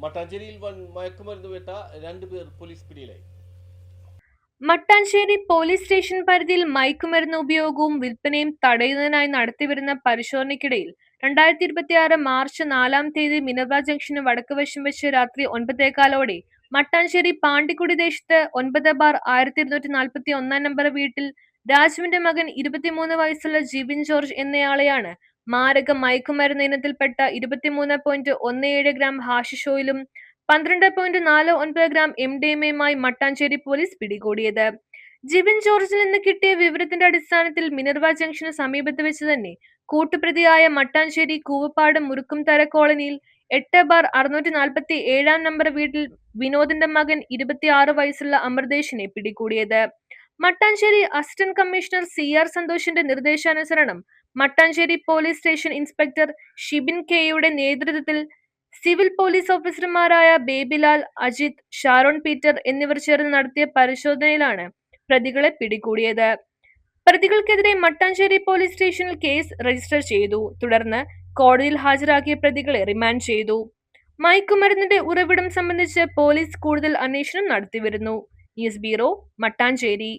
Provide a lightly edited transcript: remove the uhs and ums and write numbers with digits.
മട്ടാഞ്ചേരിയിൽ വൻ മയക്കുമരുന്ന് വേട്ട 2 പേർ പോലീസ് പിടിയിലായി. മട്ടാഞ്ചേരി പോലീസ് സ്റ്റേഷൻ പരിധിയിൽ മയക്കുമരുന്ന് ഉപയോഗവും വിൽപ്പനയും തടയുന്നതിനായി നടത്തിവരുന്ന പരിശോധനയ്ക്കിടയിൽ 2026 മാർച്ച് 4 മിനർവ ജംഗ്ഷന് വടക്കുവശം വെച്ച് രാത്രി 9:15 മട്ടാഞ്ചേരി പാണ്ടിക്കുടി ദേശത്ത് 9/1241 നമ്പർ വീട്ടിൽ രാജുവിന്റെ മകൻ 23 വയസ്സുള്ള ജിബിൻ ജോർജ് എന്നയാളെയാണ് മാരക മയക്കുമരുന്ന് ഇനത്തിൽപ്പെട്ട 23.17 ഗ്രാം ഹാഷിഷ് ഓയിലും 12.49 ഗ്രാം MDMA-യുമായി മട്ടാഞ്ചേരി പോലീസ് പിടികൂടിയത്. ജിബിൻ ജോർജിൽ നിന്ന് കിട്ടിയ വിവരത്തിന്റെ അടിസ്ഥാനത്തിൽ മിനർവ ജംഗ്ഷന് സമീപത്ത് വെച്ച് തന്നെ കൂട്ടുപ്രതിയായ മട്ടാഞ്ചേരി കൂവപ്പാട് മുറുക്കുംതര കോളനിയിൽ 8/647 നമ്പർ വീട്ടിൽ വിനോദിന്റെ മകൻ 26 വയസ്സുള്ള അമൃതേഷിനെ പിടികൂടിയത്. മട്ടാഞ്ചേരി അസിസ്റ്റന്റ് കമ്മീഷണർ CR സന്തോഷിന്റെ നിർദ്ദേശാനുസരണം Mattancherry police station inspector Shibin കെയുടെ നേതൃത്വത്തിൽ സിവിൽ പോലീസ് ഓഫീസർമാരായ ബേബിലാൽ, അജിത്, ഷാരോൺ പീറ്റർ എന്നിവർ ചേർന്ന് നടത്തിയ പരിശോധനയിലാണ് പ്രതികളെ പിടികൂടിയത്. പ്രതികൾക്കെതിരെ മട്ടാഞ്ചേരി പോലീസ് സ്റ്റേഷനിൽ കേസ് രജിസ്റ്റർ ചെയ്തു. തുടർന്ന് കോടതിയിൽ ഹാജരാക്കിയ പ്രതികളെ റിമാൻഡ് ചെയ്തു. മയക്കുമരുന്നിന്റെ ഉറവിടം സംബന്ധിച്ച് പോലീസ് കൂടുതൽ അന്വേഷണം നടത്തിവരുന്നു. News bureau, Mattancherry.